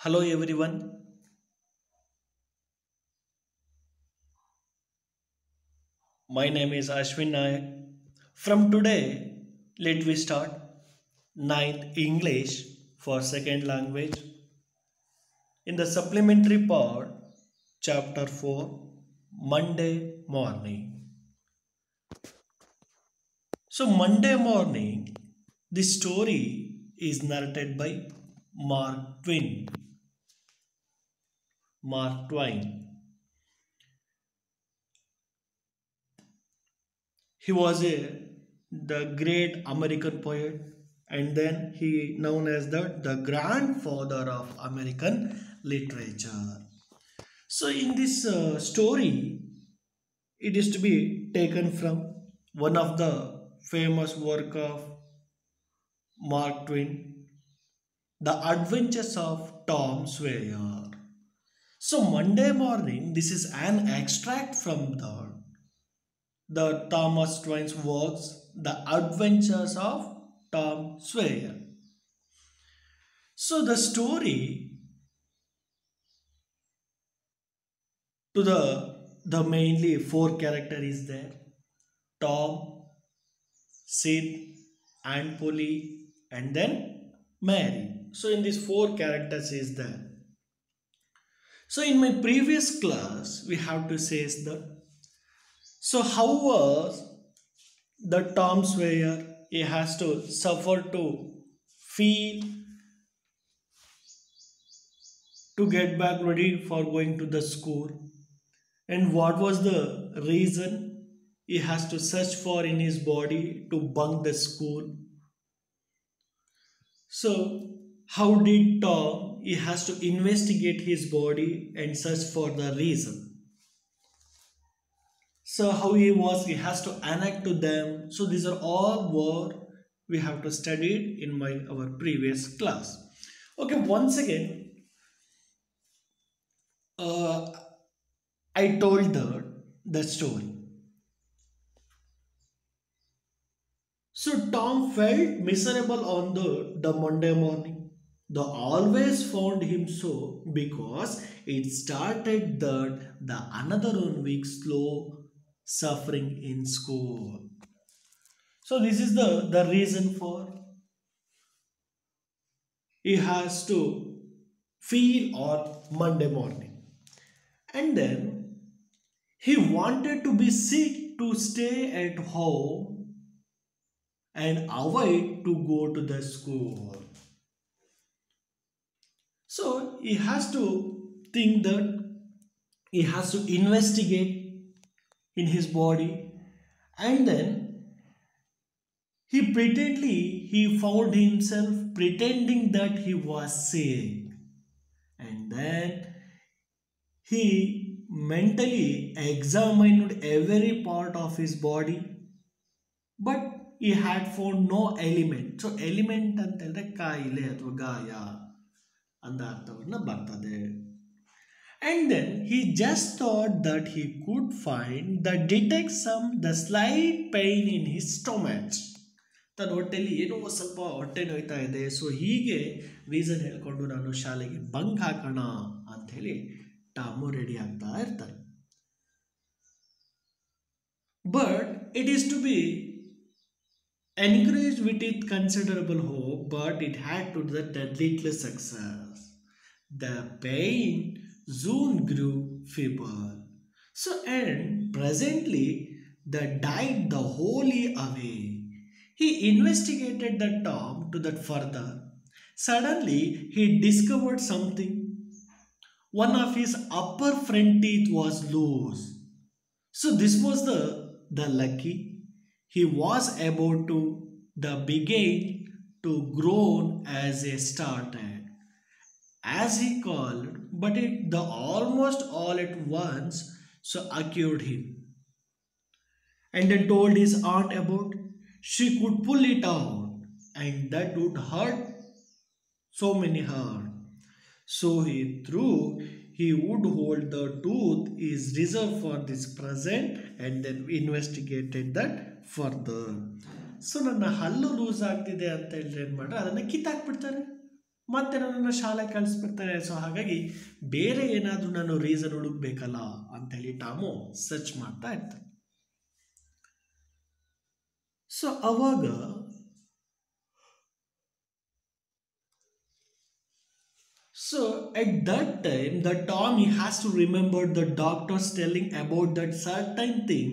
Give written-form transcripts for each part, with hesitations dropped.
Hello everyone. My name is Ashwin Nayak. From today, let we start ninth English for second language in the supplementary part, chapter 4, Monday morning. So, Monday morning, the story is narrated by Mark Twain. Mark Twain. He was the great American poet, and then he known as the grandfather of American literature. So in this story, it is to be taken from one of the famous work of Mark Twain, The Adventures of Tom Sawyer. So Monday morning, this is an extract from the Thomas Twain's works, The Adventures of Tom Sawyer. So the story to the mainly four character is there: Tom, Sid, and Polly, and then Mary. So in these four characters is there. So in my previous class, we have to say is that. So how was the Tom Sawyer? He has to suffer to feel to get back ready for going to the school. And what was the reason he has to search for in his body to bunk the school? So, how did Tom? He has to investigate his body and search for the reason. So, how he has to enact to them. So, these are all what we have to study in our previous class. Okay, once again, uh, I told the story. So Tom felt miserable on the Monday morning. The always found him so because it started the another 1 week slow suffering in school. So this is the reason for he has to feel on Monday morning. And then he wanted to be sick to stay at home and avoid to go to the school. So he has to think that he has to investigate in his body, and then he found himself pretending that he was sick, and then he mentally examined every part of his body, but he had found no element. So element ಅಂತ ಹೇಳಿದ್ರೆ ಕಾಯಿಲೆ ಅಥವಾ ಗಾಯ ಅಂದ ಅರ್ಥವನ್ನ ಬರ್ತದೆ. And then he just thought that he could detect the slight pain in his stomach. ತನ್ನ ಹೊಟ್ಟೆಯಲ್ಲಿ ಏನೋ ಸ್ವಲ್ಪ ಹೊಟ್ಟೆ ನೋಯ್ತಾ ಇದೆ, ಸೊ ಹೀಗೆ ರೀಸನ್ ಹೇಳ್ಕೊಂಡು ನಾನು ಶಾಲೆಗೆ ಬಂಕ್ ಹಾಕೋಣ ಅಂತ ಹೇಳಿ ಟಾಮು ರೆಡಿ ಆಗ್ತಾ ಇರ್ತಾರೆ. But it is to be encouraged with it considerable hope, but it had to the little success. The pain soon grew feeble. So, and presently, the died the wholly away. He investigated the Tom to that further. Suddenly, he discovered something. One of his upper front teeth was loose. So, this was the lucky. He was about to begin to groan as a started, as he called, but the almost all at once so occurred him, and then told his aunt about. She could pull it out, and that would hurt so many hurt. So he would hold the tooth is reserved for this present, and then investigated that further. So ನನ್ನ ಹಲ್ಲು loose ಆಗ್ತಿದೆ ಅಂತ ಹೇಳಿದ್ರೆ ಏನು ಮಾಡ್ರೆ ಅದನ್ನು ಕಿತ್ತಾಕ್ಬಿಡ್ತಾರೆ. ಮತ್ತೆ ನನ್ನನ್ನು ಶಾಲೆ ಕಳಿಸ್ಬಿಡ್ತಾರೆ. ಸೊ ಹಾಗಾಗಿ ಬೇರೆ ಏನಾದರೂ ನಾನು ರೀಸನ್ ಹುಡುಕ್ಬೇಕಲ್ಲ ಅಂತೇಳಿ ಟಾಮು ಸರ್ಚ್ ಮಾಡ್ತಾ ಇರ್ತಾನೆ. ಸೊ ಅವಾಗ So at that time, the Tom he has to remember the doctors telling about that certain thing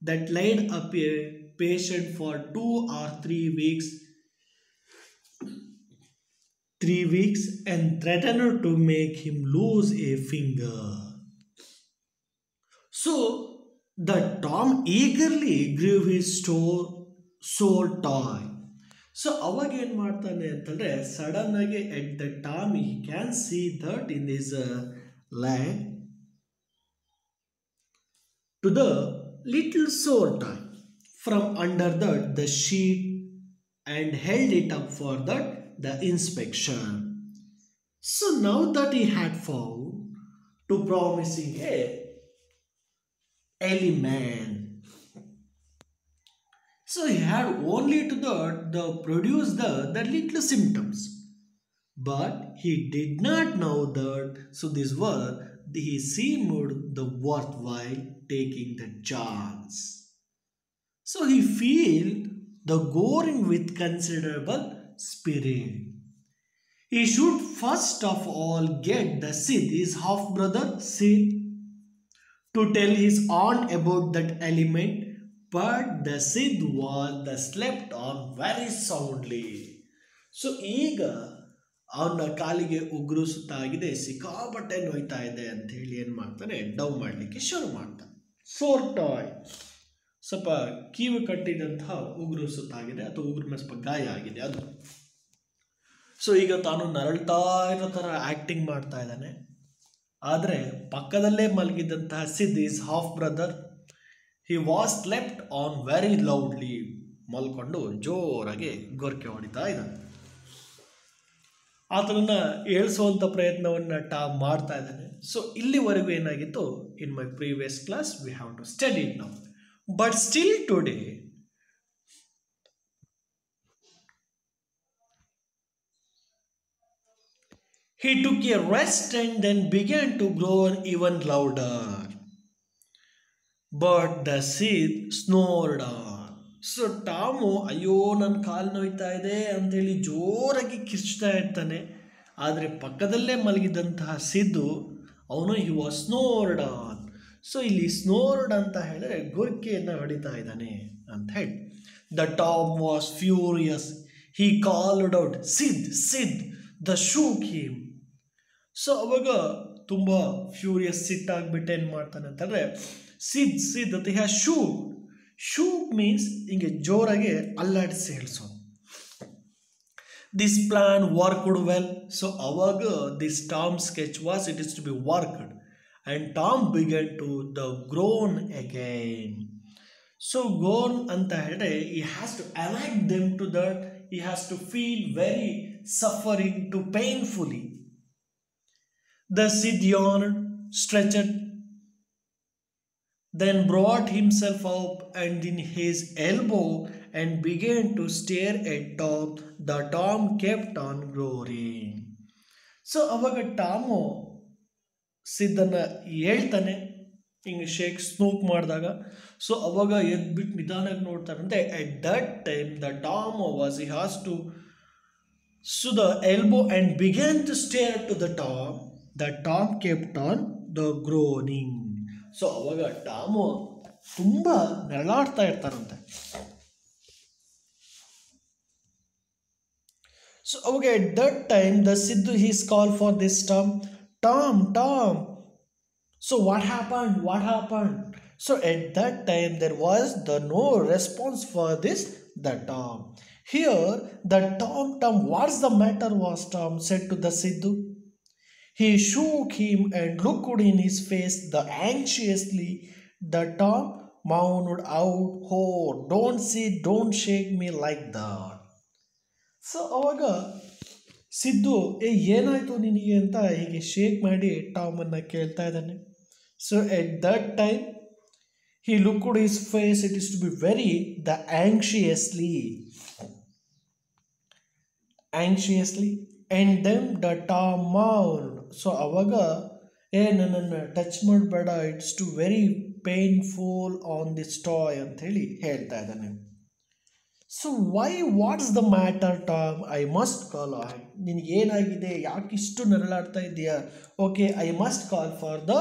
that laid up a patient for 2 or 3 weeks, 3 weeks, and threatened to make him lose a finger. So the Tom eagerly grew his sore toy. So ಅವಾಗ ಏನು ಮಾಡ್ತಾನೆ ಅಂತಂದರೆ sudden ಆಗಿ at the time he can see that in is lag to the little sore toy from under that the sheet and held it up for that the inspection. So now that he had found to promising a element. So he had only to produce the little symptoms, but he did not know that. So this was he seemed the worthwhile taking the chance. So he feel the going with considerable spirit. He should first of all get the Sid, his half brother Sid, to tell his aunt about that element. But the Sid was slept on very soundly. So ಈಗ ಅವನ ಕಾಲಿಗೆ ಉಗುರು ಸುತ್ತಾಗಿದೆ, ಸಿಕ್ಕಾಪಟ್ಟೆ ನೋಯ್ತಾ ಇದೆ ಅಂತ ಹೇಳಿ ಏನು ಮಾಡ್ತಾನೆ, ಡವ್ ಮಾಡಲಿಕ್ಕೆ ಶುರು ಮಾಡ್ತಾನೆ. ಸೋರ್ ಟಾಯ್, ಸ್ವಲ್ಪ ಕೀವು ಕಟ್ಟಿದಂತಹ ಉಗುರು ಸುತ್ತಾಗಿದೆ ಅಥವಾ ಉಗುರು ಮೇಲೆ ಸ್ವಲ್ಪ ಗಾಯ ಆಗಿದೆ ಅದು. ಸೊ ಈಗ ತಾನು ನರಳ್ತಾ ಇರೋ ಥರ ಆ್ಯಕ್ಟಿಂಗ್ ಮಾಡ್ತಾ ಇದ್ದಾನೆ. ಆದರೆ ಪಕ್ಕದಲ್ಲೇ ಮಲಗಿದ್ದಂತಹ Sid is half brother, he was slept on very loudly. ಮಲ್ಕೊಂಡು ಜೋರಾಗಿ ಗೊರಕೆ ಹೊಡಿತಾ ಇದ್ದಾನೆ. ಆತನನ್ನು ಏಳಿಸುವಂಥ ಪ್ರಯತ್ನವನ್ನು ಮಾಡ್ತಾ ಇದ್ದಾನೆ. ಸೊ ಇಲ್ಲಿವರೆಗೂ ಏನಾಗಿತ್ತು, in my previous class we have to study it now. But still today he took a rest and then began to groan even louder. But the Sid snored on. So Tom ಅಯ್ಯೋ ನನ್ನ ಕಾಲು ನೋಯ್ತಾ ಇದೆ ಅಂತೇಳಿ ಜೋರಾಗಿ ಕಿರ್ಚ್ತಾ ಇರ್ತಾನೆ. ಆದರೆ ಪಕ್ಕದಲ್ಲೇ ಮಲಗಿದಂತಹ Sid ಅವನು he was snored on. So ಇಲ್ಲಿ ಸ್ನೋರ್ಡ್ ಅಂತ ಹೇಳಿದ್ರೆ ಗೊರಕೆಯನ್ನು ಹೊಡಿತಾ ಇದ್ದಾನೆ ಅಂತ ಹೇಳಿ. The Tom was furious. He called out Sid Sid the shook him. So ಅವಾಗ ತುಂಬ ಫ್ಯೂರಿಯಸ್ ಸಿಟ್ಟಾಗ್ಬಿಟ್ಟು ಏನು ಮಾಡ್ತಾನೆ ಅಂತಂದರೆ ಸಿದ್ ಸಿದ್ ಅಂತ ಹ್ಯಾ ಶೂಕ್. ಶೂಕ್ ಮೀನ್ಸ್ ಹಿಂಗೆ ಜೋರಾಗಿ ಅಲ್ಲಾಡಿಸಿ ಹೇಳಿಸೋದು. This plan worked well. So ಅವಾಗ this Tom sketch was it is to be worked and Tom began to the groan again. So groan ಅಂತ ಹೇಳಿದ್ರೆ he has to avoid them to that, he has to feel very suffering to painfully. The Sid yawned, stretched, then brought himself up and in his elbow and began to stare at Tom. The Tom kept on growling. So ಅವಾಗ Tom ಸಿದ್ದನ್ನು ಹೇಳ್ತಾನೆ ಹಿಂಗೆ shake snoop ಮಾಡಿದಾಗ. So ಅವಾಗ ಎದ್ಬಿಟ್ಟು ನಿಧಾನಕ್ಕೆ ನೋಡ್ತಾರಂತೆ. At that time the Tom was he has to so the elbow and began to stare to the Tom. The Tom kept on the groaning. So ಅವಾಗ ಟಾಮು ತುಂಬ ನರಳಾಡ್ತಾ ಇರ್ತಾರಂತೆ. ಸೊ ಅವಾಗ at that time the Siddu he's called for this Tom. Tom, Tom. So what happened? What happened? So at that time there was no response for this the Tom. Here the Tom, what's the matter was Tom said to the Siddu. He shook him and looked in his face anxiously. The Tom moaned out, "Oh, don't shake me like that." So ಅವಾಗ ಸಿದ್ದು ಏನಾಯಿತು ನಿನಗೆ ಅಂತ ಹೀಗೆ shake ಮಾಡಿ ಟಾಮನ್ನು ಕೇಳ್ತಾ ಇದ್ದಾನೆ. So at that time he looked his face, it is to be very anxiously. and then the Tom mourned. So ಅವಾಗ ನನ್ನನ್ನು ಟಚ್ ಮಾಡಬೇಡ, it's to very painful on this toy ಅಂತ ಹೇಳಿ ಹೇಳ್ತಾ ಇದ್ದಾನೆ. So why what's the matter Tom, I must call on, ನಿನಗೇನಾಗಿದೆ, ಯಾಕೆ ಇಷ್ಟು ನರಳಾಡ್ತಾ ಇದೆಯಾ? Okay, I must call for the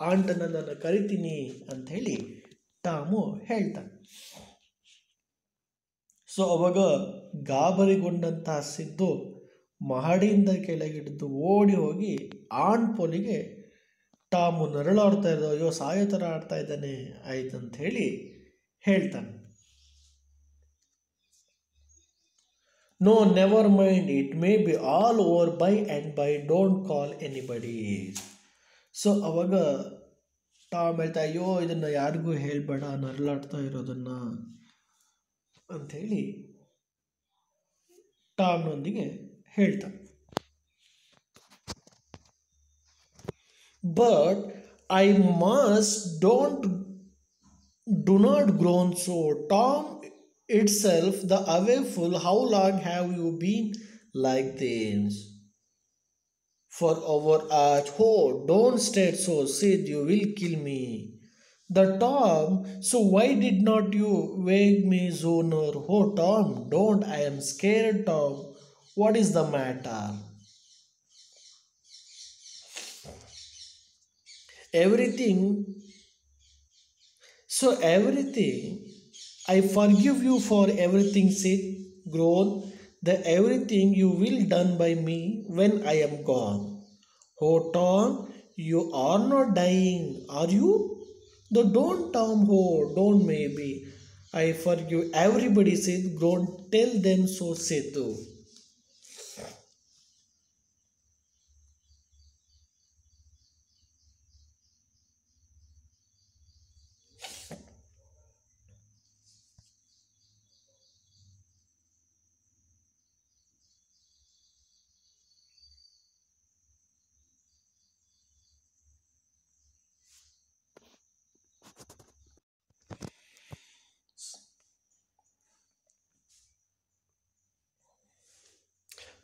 ಆಂಟನ್ನು ನಾನು ಕರಿತೀನಿ ಅಂತ ಹೇಳಿ ಟಾಮು ಹೇಳ್ತಾನೆ. ಸೊ ಅವಾಗ ಗಾಬರಿಗೊಂಡಂತಹ ಸಿದ್ದು ಮಹಡಿಯಿಂದ ಕೆಳಗಿಡಿದು ಓಡಿ ಹೋಗಿ ಆಂಟ್ ಪೋಲಿಗೆ ಟಾಮು ನರಳಾಡ್ತಾ ಇದ್ದೋ, ಅಯ್ಯೋ ಸಾಯೋ ಥರ ಆಡ್ತಾ ಇದ್ದಾನೆ ಆಯ್ತಂತ ಹೇಳಿ ಹೇಳ್ತಾನೆ. No never mind, it may be all over by and by, don't call anybody. So ಅವಾಗ ಟಾಮ್ ಹೇಳ್ತಾ, ಅಯ್ಯೋ ಇದನ್ನು ಯಾರಿಗೂ ಹೇಳಬೇಡ ನರಳಾಡ್ತಾ ಇರೋದನ್ನು ಅಂಥೇಳಿ ಟಾಮ್ನೊಂದಿಗೆ ಹೇಳ್ತಾನೆ. But I must do not grown so, Tom itself the awayful, how long have you been like this? For our age, oh, don't state so, Sid, you will kill me. The Tom, so why did not you wake me sooner? Oh Tom, don't, I am scared Tom. What is the matter? Everything, I forgive you for everything, Sid, grown, the everything you will done by me when I am gone. Oh Tom, you are not dying, are you? The don't Tom, oh, don't maybe. I forgive everybody, Sid, grown, tell them so, Setu.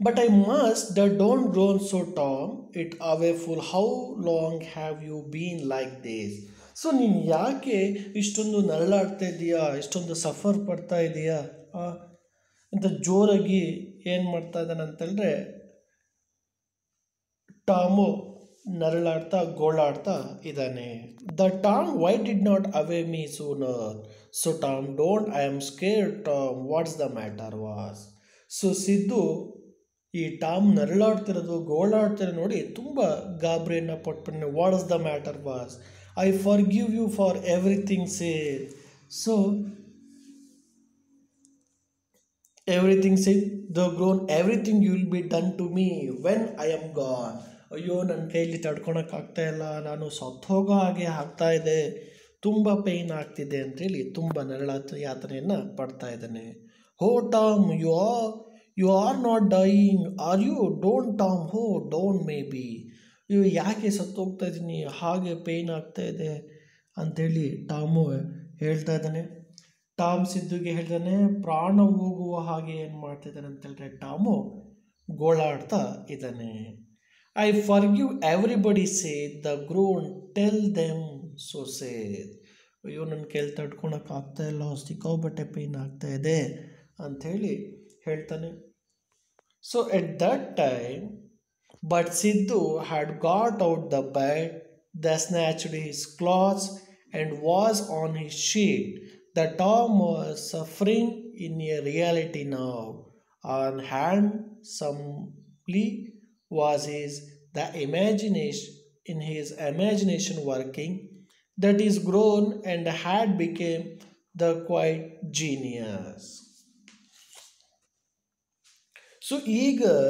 But I must, the don't grown so Tom, it away full, how long have you been like this? So ನೀನು ಯಾಕೆ ಇಷ್ಟೊಂದು ನರಳಾಡ್ತಾ ಇದೆಯಾ, ಇಷ್ಟೊಂದು suffer ಪಡ್ತಾ ಇದೆಯಾ ಅಂತ ಜೋರಾಗಿ ಏನು ಮಾಡ್ತಾ ಇದ್ದಾನೆ ಅಂತಂದರೆ ಟಾಮು ನರಳಾಡ್ತಾ ಗೋಳಾಡ್ತಾ ಇದ್ದಾನೆ. The Tom, why did not away me sooner? So Tom, don't, I am scared Tom, what's the matter was? So Sid ಈ ಟಾಮ್ ನರಳಾಡ್ತಿರೋದು ಗೋಳಾಡ್ತಿರೋ ನೋಡಿ ತುಂಬ ಗಾಬರಿಯನ್ನು ಪಟ್ಬಿಟ್ಟೆ. What is the matter was? I forgive you for everything said. So everything said the groan, everything you will be done to me when I am gone. ಅಯ್ಯೋ ನನ್ನ ಕೈಲಿ ತಡ್ಕೊಳಕ್ಕಾಗ್ತಾ ಇಲ್ಲ, ನಾನು ಸತ್ತೋಗೋ ಹಾಗೆ ಆಗ್ತಾ ಇದೆ, ತುಂಬ ಪೇಯ್ನ್ ಆಗ್ತಿದೆ ಅಂತೇಳಿ ತುಂಬ ಯಾತನೆಯನ್ನು ಪಡ್ತಾ ಇದ್ದಾನೆ. Oh Tom, you are not dying, are you? Don't Tom, oh don't may be. ಇವು ಯಾಕೆ ಸತ್ತೋಗ್ತಾ ಇದ್ದೀನಿ, ಹಾಗೆ ಪೇಯ್ನ್ ಆಗ್ತಾ ಇದೆ ಅಂಥೇಳಿ ಟಾಮು ಹೇಳ್ತಾ ಇದ್ದಾನೆ. ಟಾಮ್ ಸಿದ್ದುಗೆ ಹೇಳ್ತಾನೆ, ಪ್ರಾಣ ಹೋಗುವ ಹಾಗೆ ಏನು ಮಾಡ್ತಿದ್ದಾನೆ ಅಂತೇಳಿದ್ರೆ ಟಾಮು ಗೋಳಾಡ್ತಾ ಇದ್ದಾನೆ. I forgive everybody said, the grown, tell them so said. ಅಯ್ಯೋ ನನ್ನ ಕೈಲಿ ತಡ್ಕೊಳಕ್ಕಾಗ್ತಾ ಇಲ್ಲ, ಸಿಕ್ಕಾಬಟ್ಟೆ ಪೇಯ್ನ್ ಆಗ್ತಾ ಇದೆ ಅಂಥೇಳಿ ಹೇಳ್ತಾನೆ. So at that time, but Sid had got out the bed, the snatched his clothes and was on his sheet. The Tom was suffering in a reality now. On handsomely was the imagination working, that is grown and had become the quiet genius. So eager,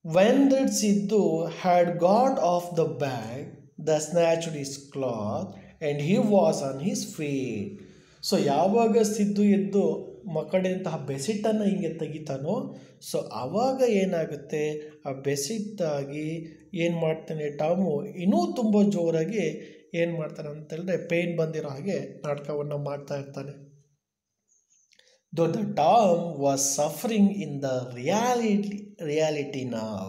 when that Siddu had got off the bed, the snatched his cloth and he was on his feet. So ಯಾವಾಗ ಸಿದ್ದು ಎದ್ದು ಮಕ್ಕಳಂತಹ ಬೆಸಿಟ್ಟನ್ನು ಹಿಂಗೆ ತೆಗಿತಾನೋ, so ಆವಾಗ ಏನಾಗುತ್ತೆ, ಆ ಬೆಸಿಟ್ಟಾಗಿ ಏನು ಮಾಡ್ತಾನೆ Tom ಇನ್ನೂ ತುಂಬ ಜೋರಾಗಿ ಏನು ಮಾಡ್ತಾನೆ ಅಂತೇಳಿದ್ರೆ ಪೇಯ್ನ್ ಬಂದಿರೋ ಹಾಗೆ ನಾಟಕವನ್ನು ಮಾಡ್ತಾ ಇರ್ತಾನೆ. though the Tom was suffering in the reality now.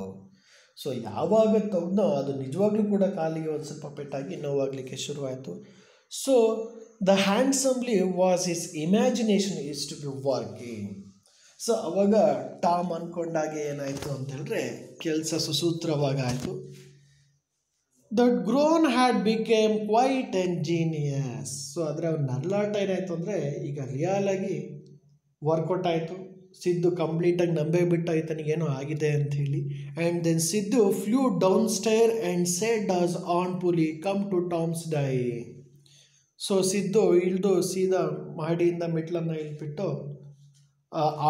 So ಯಾವಾಗ ತಗೊಂಡೋ ಅದು ನಿಜವಾಗ್ಲೂ ಕೂಡ ಕಾಲಿಗೆ ಒಂದು ಸ್ವಲ್ಪ ಪೆಟ್ಟಾಗಿ ನೋವಾಗಲಿಕ್ಕೆ ಶುರುವಾಯಿತು. So the handsomely was his imagination is to be working. So ಅವಾಗ ಟಾಮ್ ಅಂದ್ಕೊಂಡಾಗೆ ಏನಾಯಿತು ಅಂತ ಹೇಳಿದ್ರೆ ಕೆಲಸ ಸುಸೂತ್ರವಾಗಿ ಆಯಿತು. That groan had became quite and genius. So ಆದರೆ ಅವ್ರ ನರಳಾಟ ಏನಾಯಿತು ಅಂದರೆ ಈಗ ರಿಯಲ್ ಆಗಿ ವರ್ಕೌಟ್ ಆಯಿತು. ಸಿದ್ದು ಕಂಪ್ಲೀಟಾಗಿ ನಂಬೇ ಬಿಟ್ಟ ಈತನಿಗೇನೋ ಆಗಿದೆ ಅಂಥೇಳಿ. And then Sid flew down stair and said does aunt Polly come to Tom's die. So Sid ಇಳಿದು ಸೀದಾ ಮಹಡಿಯಿಂದ ಮೆಟ್ಲನ್ನು ಇಳಿದ್ಬಿಟ್ಟು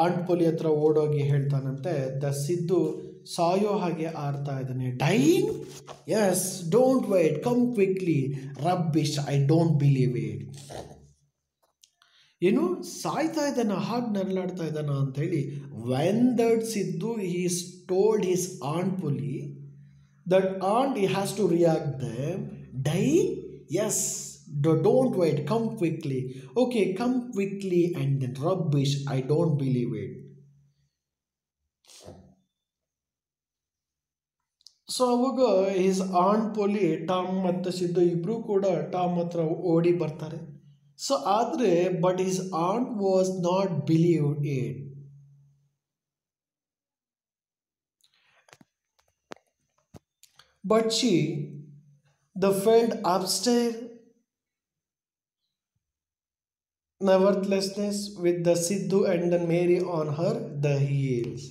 ಆಂಟ್ ಪೊಲಿ ಹತ್ರ ಓಡೋಗಿ ಹೇಳ್ತಾನಂತೆ, ದ ಸಿದ್ದು ಸಾಯೋ ಹಾಗೆ ಆಡ್ತಾ ಇದ್ದಾನೆ. Dying? Yes, don't wait, come quickly. Rubbish, I don't believe it. ಏನು ಸಾಯ್ತಾ ಇದ್ದಾನ, ಹಾಗೆ ನರಳಾಡ್ತಾ ಇದ್ದಾನ ಅಂಥೇಳಿ. When that Sid is told his aunt Polly that aunt he has to react them. Dying? Yes, don't wait, come quickly. Okay, come quickly. And then rubbish, I don't believe it. So ಅವಾಗ his ant ಪೊಲಿ Tom ಮತ್ತು ಸಿದ್ದು ಇಬ್ಬರು ಕೂಡ Tom ಹತ್ರ ಓಡಿ ಬರ್ತಾರೆ. So ಆದರೆ but his aunt was not believe it. But she the fled upstair neverthelessness with the Sidhu and then Mary on her the heels.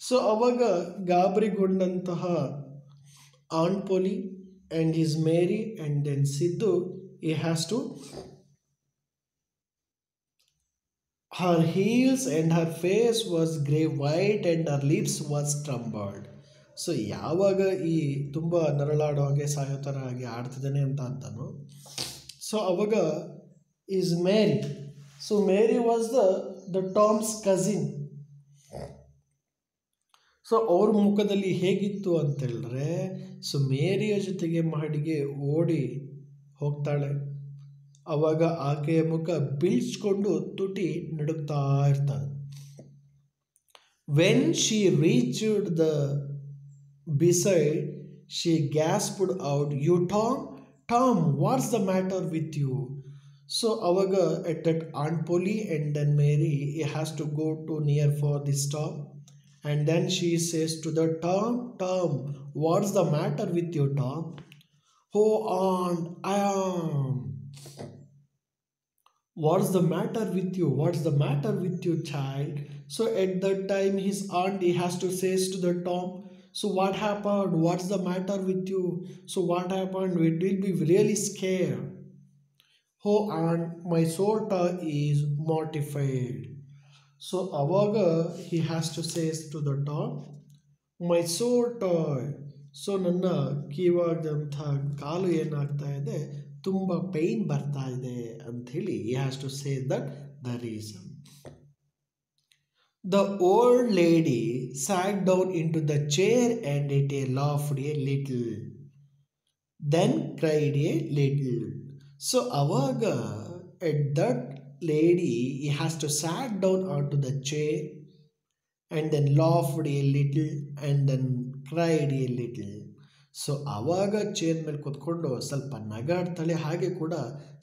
So ಅವಾಗ ಗಾಬರಿಗೊಂಡಂತಹ ant ಪೊಲಿ and his Mary and then Sidhu, he has to her heels and her face was grey white and her lips was trembled. So ಯಾವಾಗ ಈ ತುಂಬ ನರಳಾಡೋ ಹಾಗೆ ಸಾಯೋ ಥರ ಹಾಗೆ ಆಡ್ತಿದ್ದಾನೆ ಅಂತಾನು. So ಅವಾಗ is Mary. So Mary was the Tom's cousin. So ಅವ್ರ ಮುಖದಲ್ಲಿ ಹೇಗಿತ್ತು ಅಂತೇಳಿದ್ರೆ, ಸೊ ಮೇರಿಯ ಜೊತೆಗೆ ಮಹಡಿಗೆ ಓಡಿ ಹೋಗ್ತಾಳೆ. ಅವಾಗ ಆಕೆಯ ಮುಖ ಬೀಳ್ಸ್ಕೊಂಡು ತುಟಿ ನಡುಗ್ತಾ ಇರ್ತಾಳೆ. When she reached the beside, she gasped out, "You Tom? Tom, what's the matter with you?" So avaga at that Aunt Polly and then Mary has to go to near for the stop, and then she says to the Tom, "Tom, what's the matter with you, Tom?" "Oh Aunt, I am." "What's the matter with you? What's the matter with you, child?" So at that time his aunt he has to says to the Tom, "So what happened? What's the matter with you? So what happened? It will be really scared." "Oh aunt, my soul is mortified." So avaga he has to say to the Tom, "My soul toy." So ನನ್ನ ಕೀವಾದಂಥ ಕಾಲು ಏನಾಗ್ತಾ ಇದೆ, ತುಂಬ pain ಬರ್ತಾ ಇದೆ ಅಂಥೇಳಿ he has to say that the reason. The old lady sat down into the chair and it laughed a little, then cried a little. So avaga at that lady he has to sat down onto the chair and then laughed a little and then cried a little. So ಆವಾಗ chair ಮೇಲೆ ಕೂತ್ಕೊಂಡು ಸ್ವಲ್ಪ ನಗಾಡ್ತಾಳೆ, ಹಾಗೆ ಕೂಡ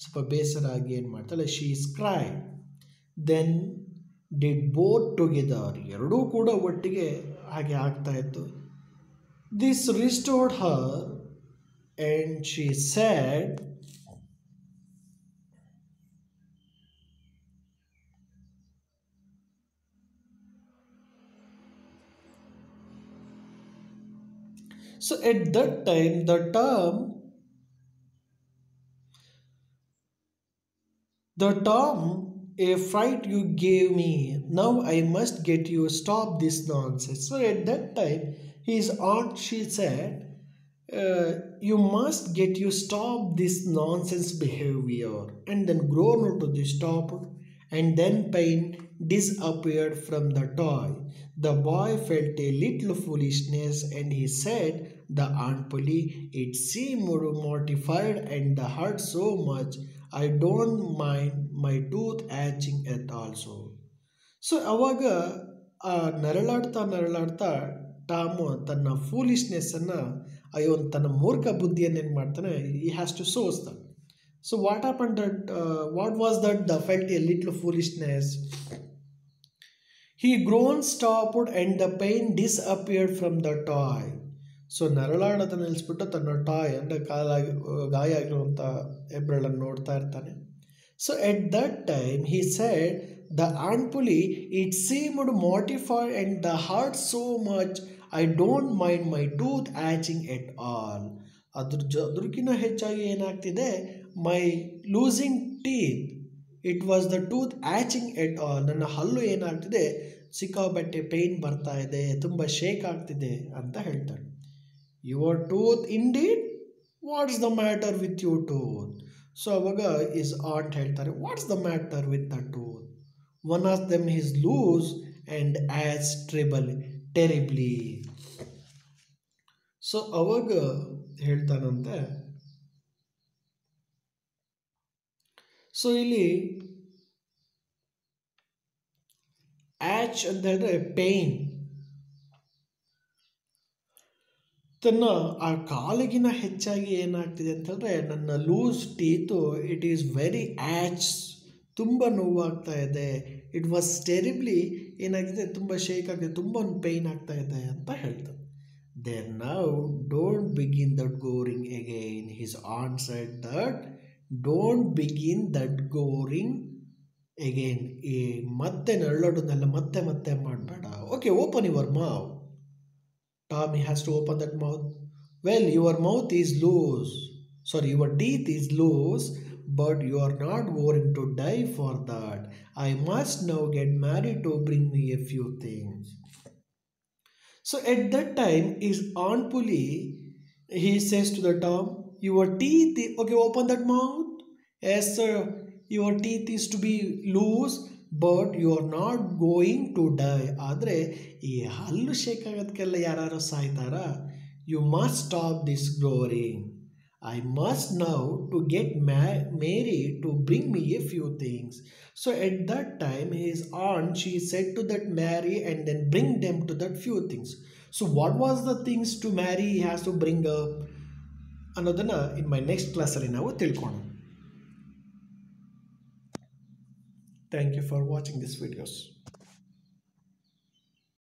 ಸ್ವಲ್ಪ ಬೇಸರ ಆಗಿ ಏನು ಮಾಡ್ತಾಳೆ, she is cry. Then did both together, ಎರಡೂ ಕೂಡ ಒಟ್ಟಿಗೆ ಹಾಗೆ ಆಗ್ತಾ ಇತ್ತು. This restored her and she sad, so at that time the Tom, a fright you gave me, now I must get you, stop this nonsense. So at that time his aunt she said, you must get you stop this nonsense behavior, and then grown to the stop, and then pain disappeared from the toy. The boy felt a little foolishness and he said, the Aunt Polly, it seemed mortified and hurt so much, I don't mind my tooth itching at also. So ಅವಾಗ ಆ ನರಳಾಡ್ತಾ ನರಳಾಡ್ತಾ Tom ತನ್ನ ಫೂಲಿಶ್ನೆಸ್ಸನ್ನು ಅಯ್ಯೋ ತನ್ನ ಮೂರ್ಖ ಬುದ್ಧಿಯನ್ನು ಏನು ಮಾಡ್ತಾನೆ he has to sauce the. So what happen that what was that the felt a little foolishness. He grown stopped and the pain disappeared from the toy. So ನರಳಾಡೋದನ್ನ ನಿಲ್ಲಿಸ್ಬಿಟ್ಟು ತನ್ನ ಟಾಯ್ ಅಂದರೆ ಕಾಲಾಗಿ ಗಾಯ ಆಗಿರುವಂಥ ಹೆಬ್ಬೆರಳನ್ನು ನೋಡ್ತಾ ಇರ್ತಾನೆ. So at that time he said the aunt Polly it seemed mortified and the hurt so much I don't mind my tooth aching at all. ಅದ್ರಕ್ಕಿಂತ ಹೆಚ್ಚಾಗಿ ಏನಾಗ್ತಿದೆ, my losing teeth it was the tooth aching at all. ನನ್ನ ಹಲ್ಲು ಏನಾಗ್ತಿದೆ ಸಿಕ್ಕಾಬಟ್ಟೆ pain ಬರ್ತಾ ಇದೆ, ತುಂಬ ಶೇಕ್ ಆಗ್ತಿದೆ ಅಂತ ಹೇಳ್ತಾನೆ. Your tooth indeed, what's the matter with your tooth. So ಅವಾಗ ಇಸ್ ಆಂಟ್ ಹೇಳ್ತಾರೆ, what's the matter with the tooth. One of them is loose and as terribly. So ಅವಾಗ ಹೇಳ್ತಾನಂತೆ, ಸೊ ಇಲ್ಲಿ ಆಚ್ ಅಂತ ಹೇಳಿದ್ರೆ ಪೇಯ್ನ್. ತನ್ನ ಆ ಕಾಲಿಗಿನ ಹೆಚ್ಚಾಗಿ ಏನಾಗ್ತಿದೆ ಅಂತ ಹೇಳಿದ್ರೆ ನನ್ನ loose teeth it is very ache, ತುಂಬ ನೋವಾಗ್ತಾ ಇದೆ. ಇಟ್ ವಾಸ್ ಟೆರಿಬ್ಲಿ ಏನಾಗಿದೆ, ತುಂಬ ಶೇಕ್ ಆಗಿದೆ, ತುಂಬ ಒಂದು ಪೇಯ್ನ್ ಆಗ್ತಾ ಇದೆ ಅಂತ ಹೇಳ್ತಾರೆ. There now don't begin that groaning again. His aunt said that don't begin that groaning again. ಈ ಮತ್ತೆ ನರಳೋದನ್ನೆಲ್ಲ ಮತ್ತೆ ಮತ್ತೆ ಮಾಡಬೇಡ. Okay, open your mouth. Tommy has to open that mouth. Well, your mouth is loose. Sorry, your teeth is loose, but you are not going to die for that. I must now get married to bring me a few things. So at that time, his Aunt Puli, he says to the Tom, your teeth, okay, open that mouth. Yes, sir. Your teeth is to be loose, but you are not going to die. ಆದರೆ ಈ ಹಲ್ಲು shake ಆಗೋದಕ್ಕೆಲ್ಲ ಯಾರು ಸಾಯ್ತಾರ? You must stop this groaning. I must now to get Mary to bring me a few things. So at that time his aunt she said to that Mary and then bring them to that few things. So what was the things to Mary has to bring up ಅನ್ನೋದನ್ನು in my next ಕ್ಲಾಸಲ್ಲಿ ನಾವು ತಿಳ್ಕೊಳ್ಳೋಣ. Thank you for watching these videos.